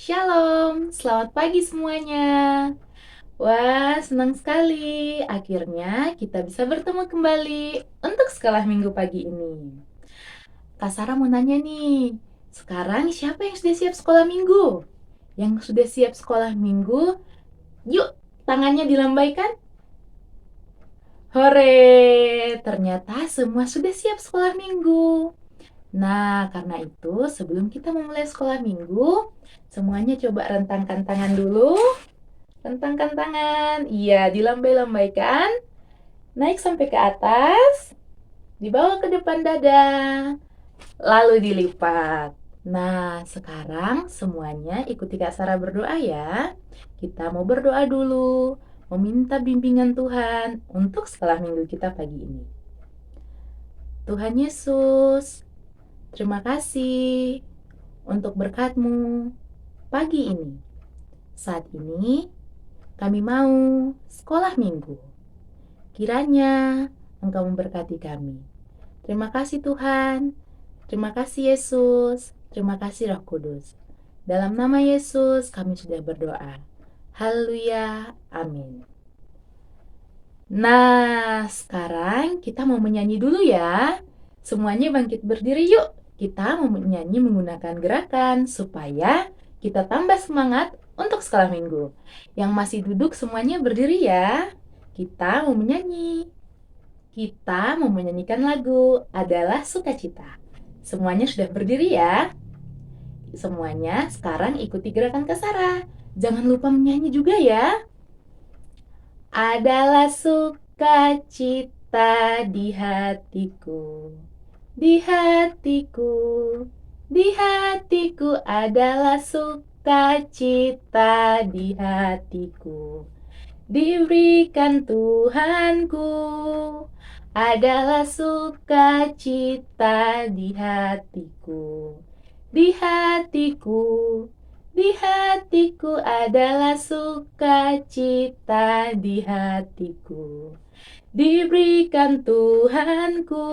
Shalom, selamat pagi semuanya. Wah, senang sekali. Akhirnya kita bisa bertemu kembali untuk sekolah minggu pagi ini. Kak Sarah mau nanya nih, sekarang siapa yang sudah siap sekolah minggu? Yang sudah siap sekolah minggu, yuk tangannya dilambaikan. Hore, ternyata semua sudah siap sekolah minggu. Nah, karena itu sebelum kita memulai sekolah minggu, semuanya coba rentangkan tangan dulu. Rentangkan tangan. Iya, dilambai-lambaikan. Naik sampai ke atas. Dibawa ke depan dada. Lalu dilipat. Nah, sekarang semuanya ikuti Kak Sarah berdoa ya. Kita mau berdoa dulu. Meminta bimbingan Tuhan untuk sekolah minggu kita pagi ini. Tuhan Yesus, terima kasih untuk berkat-Mu pagi ini. Saat ini kami mau sekolah minggu. Kiranya Engkau memberkati kami. Terima kasih Tuhan. Terima kasih Yesus. Terima kasih Roh Kudus. Dalam nama Yesus kami sudah berdoa. Haleluya. Amin. Nah, sekarang kita mau menyanyi dulu ya. Semuanya bangkit berdiri yuk. Kita mau menyanyi menggunakan gerakan supaya kita tambah semangat untuk sekolah minggu. Yang masih duduk semuanya berdiri ya. Kita mau menyanyi. Kita mau menyanyikan lagu adalah Sukacita. Semuanya sudah berdiri ya. Semuanya sekarang ikuti gerakan Kak Sarah. Jangan lupa menyanyi juga ya. Adalah sukacita di hatiku, di hatiku, di hatiku adalah sukacita di hatiku. Diberikan Tuhanku adalah sukacita di hatiku, di hatiku, di hatiku adalah sukacita di hatiku. Diberikan Tuhanku,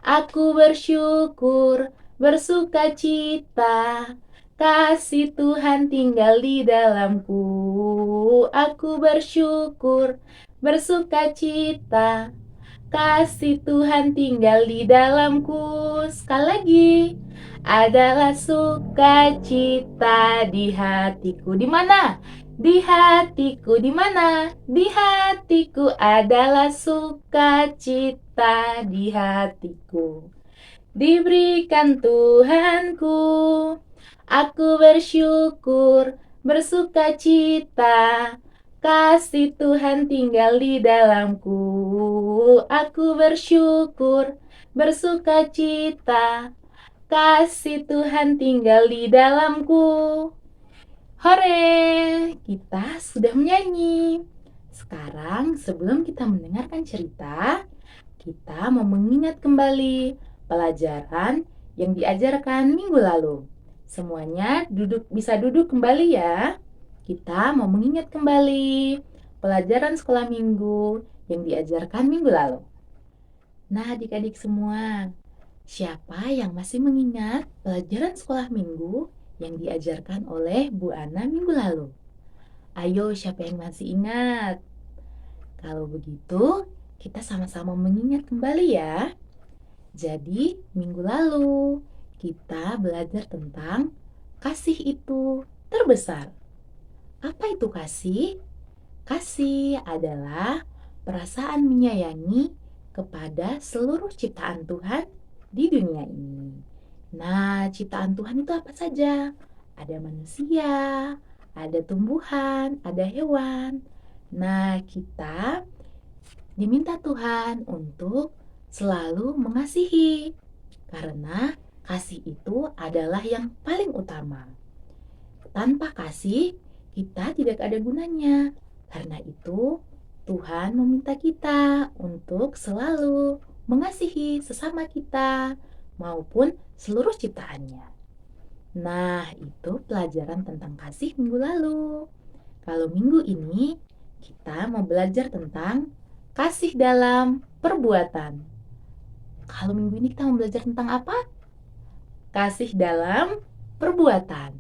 aku bersyukur, bersukacita. Kasih Tuhan tinggal di dalamku. Aku bersyukur, bersukacita. Kasih Tuhan tinggal di dalamku. Sekali lagi, adalah sukacita di hatiku. Di mana? Di hatiku. Di mana? Di hatiku adalah sukacita di hatiku. Diberikan Tuhanku, aku bersyukur, bersukacita. Kasih Tuhan tinggal di dalamku. Aku bersyukur, bersukacita. Kasih Tuhan tinggal di dalamku. Hore, kita sudah menyanyi. Sekarang sebelum kita mendengarkan cerita, kita mau mengingat kembali pelajaran yang diajarkan minggu lalu. Semuanya bisa duduk kembali ya. Kita mau mengingat kembali pelajaran sekolah minggu yang diajarkan minggu lalu. Nah, adik-adik semua, siapa yang masih mengingat pelajaran sekolah minggu yang diajarkan oleh Bu Ana minggu lalu? Ayo, siapa yang masih ingat? Kalau begitu, kita sama-sama mengingat kembali ya. Jadi, minggu lalu kita belajar tentang kasih itu terbesar. Apa itu kasih? Kasih adalah perasaan menyayangi kepada seluruh ciptaan Tuhan di dunia ini. Nah, ciptaan Tuhan itu apa saja? Ada manusia, ada tumbuhan, ada hewan. Nah, kita diminta Tuhan untuk selalu mengasihi, karena kasih itu adalah yang paling utama. Tanpa kasih, kita tidak ada gunanya. Karena itu, Tuhan meminta kita untuk selalu mengasihi sesama kita maupun seluruh ciptaannya. Nah, itu pelajaran tentang kasih minggu lalu. Kalau minggu ini, kita mau belajar tentang kasih dalam perbuatan. Kalau minggu ini kita mau belajar tentang apa? Kasih dalam perbuatan.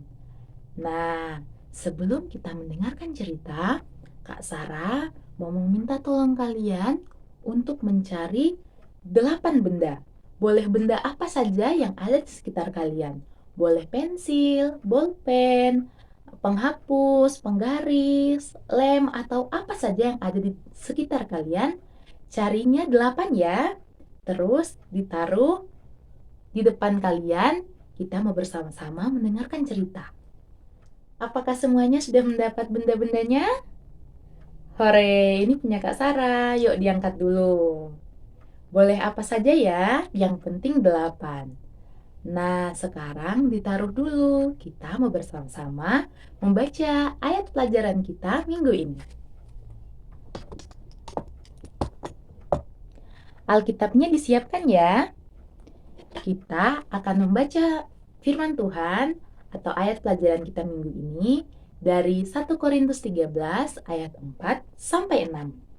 Nah, sebelum kita mendengarkan cerita, Kak Sarah mau meminta tolong kalian untuk mencari 8 benda. Boleh benda apa saja yang ada di sekitar kalian. Boleh pensil, bolpen, penghapus, penggaris, lem, atau apa saja yang ada di sekitar kalian. Carinya 8 ya. Terus ditaruh di depan kalian. Kita mau bersama-sama mendengarkan cerita. Apakah semuanya sudah mendapat benda-bendanya? Hore, ini punya Kak Sarah. Yuk diangkat dulu. Boleh apa saja ya, yang penting 8. Nah, sekarang ditaruh dulu. Kita mau bersama-sama membaca ayat pelajaran kita minggu ini. Alkitabnya disiapkan ya. Kita akan membaca firman Tuhan atau ayat pelajaran kita minggu ini dari 1 Korintus 13 ayat 4 sampai 6.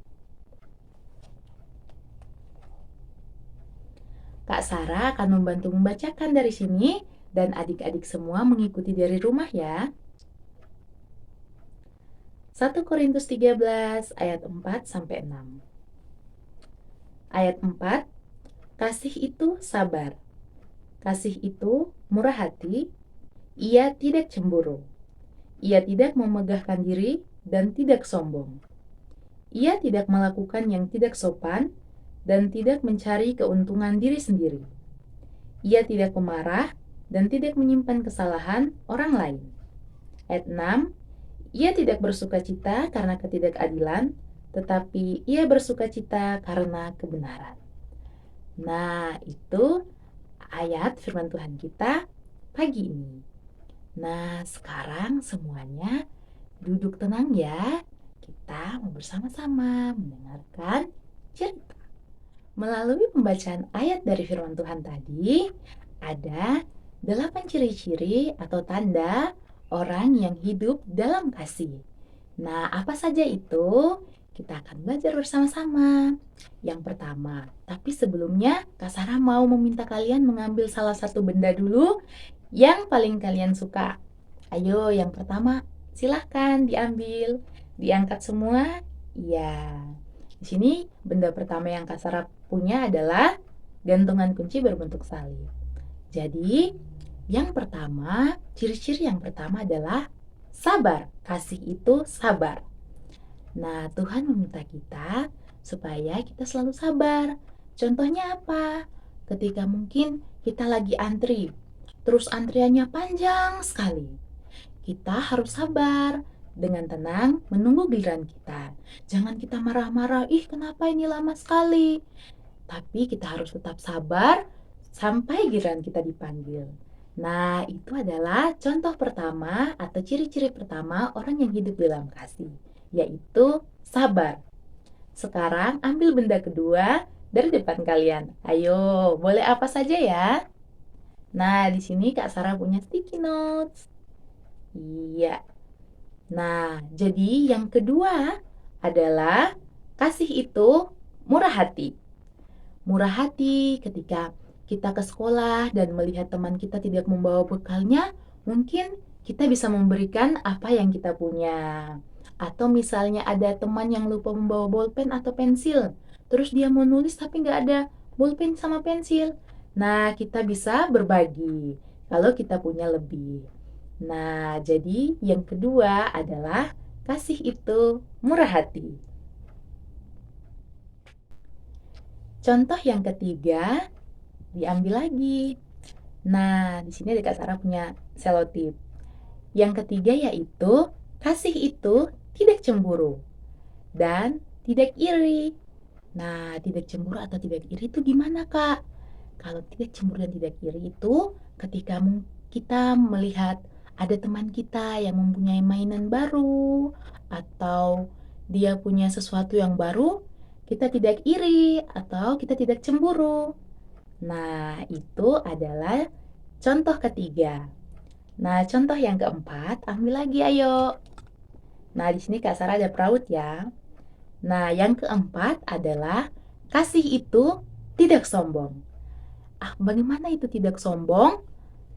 Kak Sarah akan membantu membacakan dari sini dan adik-adik semua mengikuti dari rumah ya. 1 Korintus 13 ayat 4 sampai 6. Ayat 4, kasih itu sabar. Kasih itu murah hati, ia tidak cemburu. Ia tidak memegahkan diri dan tidak sombong. Ia tidak melakukan yang tidak sopan dan tidak mencari keuntungan diri sendiri. Ia tidak pemarah dan tidak menyimpan kesalahan orang lain. Ayat 6, ia tidak bersukacita karena ketidakadilan, tetapi ia bersukacita karena kebenaran. Nah, itu ayat firman Tuhan kita pagi ini. Nah, sekarang semuanya duduk tenang ya. Kita mau bersama-sama mendengarkan cerita. Melalui pembacaan ayat dari firman Tuhan tadi, ada 8 ciri-ciri atau tanda orang yang hidup dalam kasih. Nah, apa saja itu? Kita akan belajar bersama-sama. Yang pertama, tapi sebelumnya Kak Sarah mau meminta kalian mengambil salah satu benda dulu yang paling kalian suka. Ayo, yang pertama, silahkan diambil. Diangkat semua. Iya. Di sini benda pertama yang Kak Sarah punya adalah gantungan kunci berbentuk salib. Jadi, yang pertama, ciri-ciri yang pertama adalah sabar. Kasih itu sabar. Nah, Tuhan meminta kita supaya kita selalu sabar. Contohnya apa? Ketika mungkin kita lagi antri, terus antriannya panjang sekali. Kita harus sabar, dengan tenang menunggu giliran kita. Jangan kita marah-marah, ih kenapa ini lama sekali. Tapi kita harus tetap sabar sampai giliran kita dipanggil. Nah, itu adalah contoh pertama atau ciri-ciri pertama orang yang hidup dalam kasih, yaitu sabar. Sekarang ambil benda kedua dari depan kalian. Ayo, boleh apa saja ya? Nah, di sini Kak Sarah punya sticky notes. Iya. Nah, jadi yang kedua adalah kasih itu murah hati. Murah hati ketika kita ke sekolah dan melihat teman kita tidak membawa bekalnya, mungkin kita bisa memberikan apa yang kita punya. Atau misalnya ada teman yang lupa membawa bolpen atau pensil, terus dia mau nulis tapi nggak ada bolpen sama pensil. Nah, kita bisa berbagi kalau kita punya lebih. Nah, jadi yang kedua adalah kasih itu murah hati. Contoh yang ketiga, diambil lagi. Nah, di sini Kak Sarah punya selotip. Yang ketiga yaitu kasih itu tidak cemburu dan tidak iri. Nah, tidak cemburu atau tidak iri itu gimana, Kak? Kalau tidak cemburu dan tidak iri itu ketika kita melihat ada teman kita yang mempunyai mainan baru atau dia punya sesuatu yang baru, kita tidak iri atau kita tidak cemburu. Nah, itu adalah contoh ketiga. Nah, contoh yang keempat, ambil lagi ayo. Nah, di sini Kak Sarah ada peraut ya. Nah, yang keempat adalah kasih itu tidak sombong. Ah, bagaimana itu tidak sombong?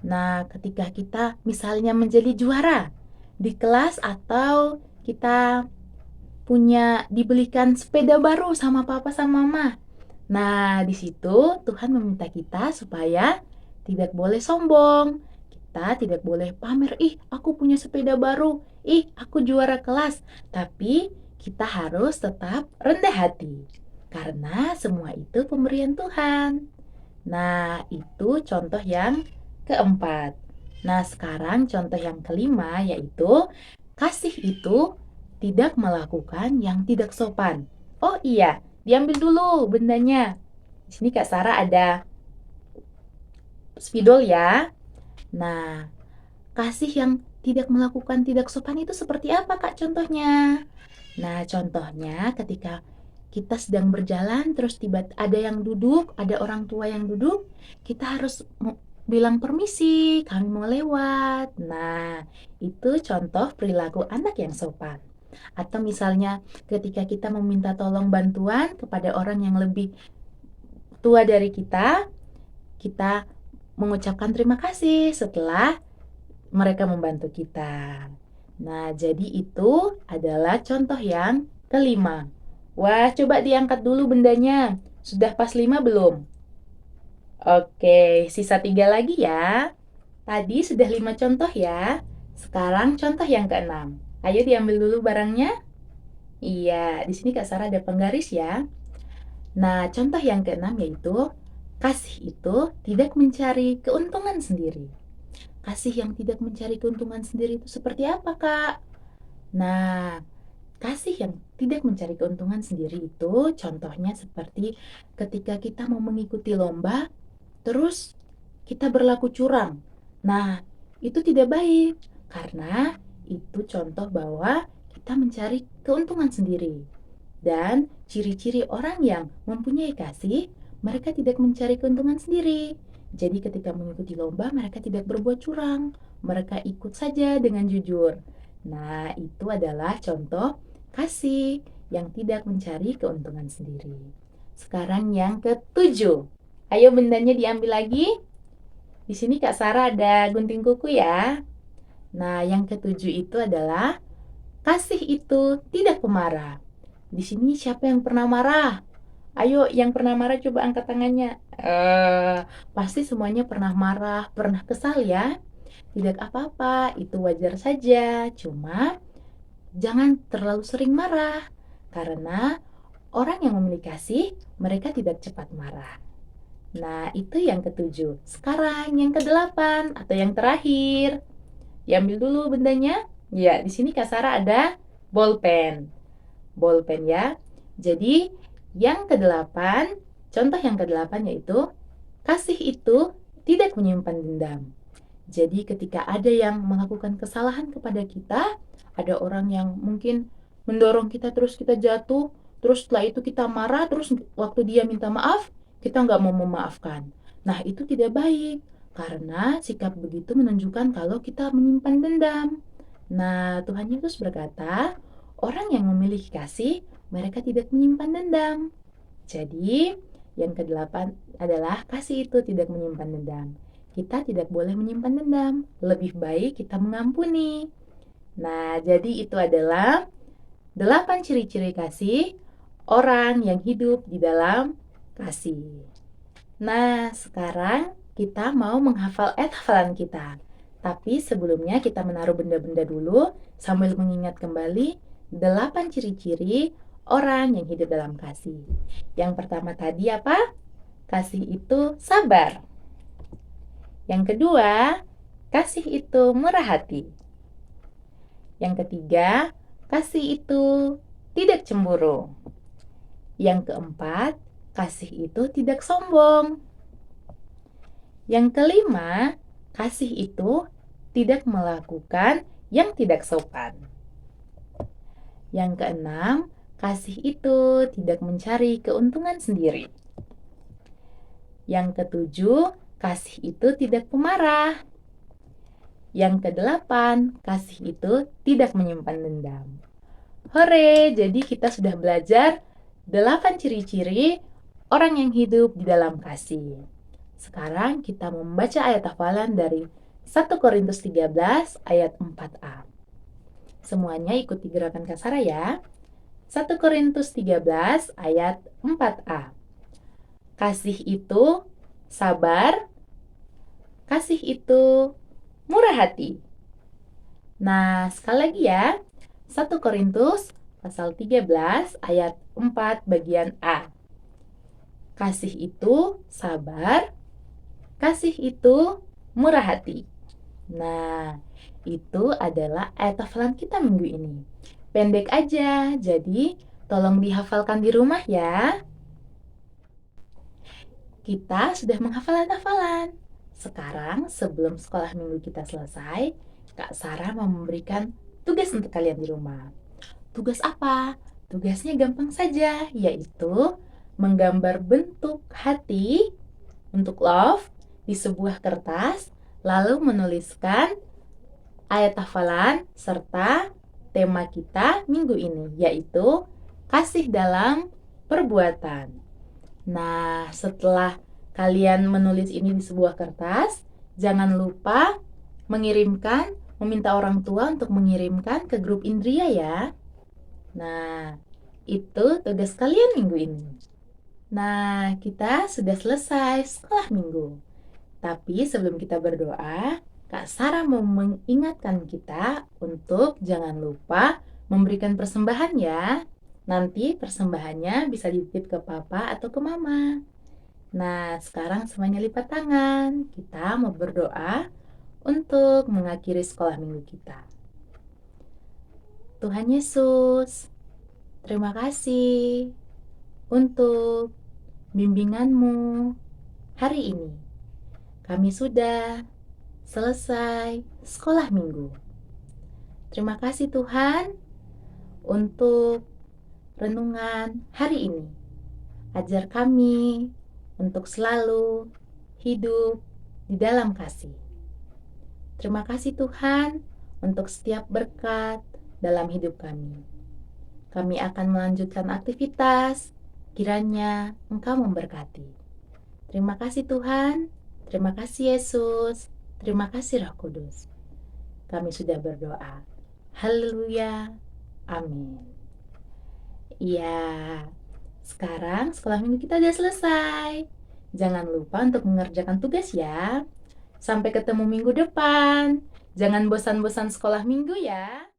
Nah, ketika kita misalnya menjadi juara di kelas atau kita dibelikan sepeda baru sama papa sama mama. Nah, di situ Tuhan meminta kita supaya tidak boleh sombong. Kita tidak boleh pamer, ih aku punya sepeda baru, ih aku juara kelas. Tapi kita harus tetap rendah hati. Karena semua itu pemberian Tuhan. Nah, itu contoh yang keempat. Nah, sekarang contoh yang kelima yaitu kasih itu tidak melakukan yang tidak sopan. Oh iya, diambil dulu bendanya. Di sini Kak Sarah ada spidol ya. Nah, kasih yang tidak melakukan tidak sopan itu seperti apa Kak contohnya? Nah, contohnya ketika kita sedang berjalan terus tiba ada yang duduk, ada orang tua yang duduk, kita harus bilang permisi, kami mau lewat. Nah, itu contoh perilaku anak yang sopan. Atau misalnya ketika kita meminta tolong bantuan kepada orang yang lebih tua dari kita mengucapkan terima kasih setelah mereka membantu kita. Nah, jadi itu adalah contoh yang kelima. Wah, coba diangkat dulu bendanya. Sudah pas 5 belum? Oke, sisa 3 lagi ya. Tadi sudah 5 contoh ya. Sekarang contoh yang keenam. Ayo diambil dulu barangnya. Iya, di sini Kak Sarah ada penggaris ya. Nah, contoh yang keenam yaitu kasih itu tidak mencari keuntungan sendiri. Kasih yang tidak mencari keuntungan sendiri itu seperti apa, Kak? Nah, kasih yang tidak mencari keuntungan sendiri itu contohnya seperti ketika kita mau mengikuti lomba, terus kita berlaku curang. Nah, itu tidak baik karena itu contoh bahwa kita mencari keuntungan sendiri. Dan ciri-ciri orang yang mempunyai kasih, mereka tidak mencari keuntungan sendiri. Jadi ketika mengikuti lomba, mereka tidak berbuat curang. Mereka ikut saja dengan jujur. Nah, itu adalah contoh kasih yang tidak mencari keuntungan sendiri. Sekarang yang ketujuh. Ayo bendanya diambil lagi. Di sini Kak Sarah ada gunting kuku ya. Nah, yang ketujuh itu adalah kasih itu tidak pemarah. Di sini siapa yang pernah marah? Ayo, yang pernah marah coba angkat tangannya. Pasti semuanya pernah marah, pernah kesal ya. Tidak apa-apa, itu wajar saja. Cuma jangan terlalu sering marah. Karena orang yang memiliki kasih, mereka tidak cepat marah. Nah, itu yang ketujuh. Sekarang yang kedelapan atau yang terakhir. Diambil dulu bendanya. Ya, di sini Kak Sarah ada bolpen. Bolpen ya. Jadi, yang kedelapan, contoh yang kedelapan yaitu kasih itu tidak menyimpan dendam. Jadi ketika ada yang melakukan kesalahan kepada kita, ada orang yang mungkin mendorong kita terus kita jatuh, terus setelah itu kita marah, terus waktu dia minta maaf, kita nggak mau memaafkan. Nah, itu tidak baik, karena sikap begitu menunjukkan kalau kita menyimpan dendam. Nah, Tuhan Yesus berkata, orang yang memiliki kasih, mereka tidak menyimpan dendam. Jadi, yang kedelapan adalah kasih itu tidak menyimpan dendam. Kita tidak boleh menyimpan dendam. Lebih baik kita mengampuni. Nah, jadi itu adalah 8 ciri-ciri kasih orang yang hidup di dalam kasih. Nah, sekarang kita mau menghafal ayat hafalan kita. Tapi sebelumnya kita menaruh benda-benda dulu sambil mengingat kembali 8 ciri-ciri orang yang hidup dalam kasih. Yang pertama tadi apa? Kasih itu sabar. Yang kedua, kasih itu murah hati. Yang ketiga, kasih itu tidak cemburu. Yang keempat, kasih itu tidak sombong. Yang kelima, kasih itu tidak melakukan yang tidak sopan. Yang keenam, kasih itu tidak mencari keuntungan sendiri. Yang ketujuh, kasih itu tidak pemarah. Yang kedelapan, kasih itu tidak menyimpan dendam. Hore, jadi kita sudah belajar 8 ciri-ciri orang yang hidup di dalam kasih. Sekarang kita membaca ayat hafalan dari 1 Korintus 13 ayat 4a. Semuanya ikuti gerakan Kak Sarah ya. 1 Korintus 13 ayat 4a. Kasih itu sabar, kasih itu murah hati. Nah, sekali lagi ya. 1 Korintus pasal 13 ayat 4 bagian A. Kasih itu sabar, kasih itu murah hati. Nah, itu adalah ayat hafalan kita minggu ini. Pendek aja, jadi tolong dihafalkan di rumah ya. Kita sudah menghafal ayat hafalan. Sekarang, sebelum sekolah minggu kita selesai, Kak Sarah mau memberikan tugas untuk kalian di rumah. Tugas apa? Tugasnya gampang saja, yaitu menggambar bentuk hati untuk love di sebuah kertas, lalu menuliskan ayat hafalan serta tema kita minggu ini, yaitu kasih dalam perbuatan. Nah, setelah kalian menulis ini di sebuah kertas, jangan lupa meminta orang tua untuk mengirimkan ke grup Indria ya. Nah, itu tugas kalian minggu ini. Nah, kita sudah selesai sekolah minggu. Tapi sebelum kita berdoa, Kak Sarah mau mengingatkan kita untuk jangan lupa memberikan persembahan ya. Nanti persembahannya bisa dititip ke papa atau ke mama. Nah, sekarang semuanya lipat tangan. Kita mau berdoa untuk mengakhiri sekolah minggu kita. Tuhan Yesus, terima kasih untuk bimbinganmu hari ini. Kami sudah selesai sekolah minggu. Terima kasih Tuhan untuk renungan hari ini. Ajar kami untuk selalu hidup di dalam kasih. Terima kasih Tuhan untuk setiap berkat dalam hidup kami. Kami akan melanjutkan aktivitas, kiranya Engkau memberkati. Terima kasih Tuhan, terima kasih Yesus, terima kasih Roh Kudus. Kami sudah berdoa. Haleluya, amin. Iya, sekarang sekolah minggu kita udah selesai. Jangan lupa untuk mengerjakan tugas ya. Sampai ketemu minggu depan. Jangan bosan-bosan sekolah minggu ya.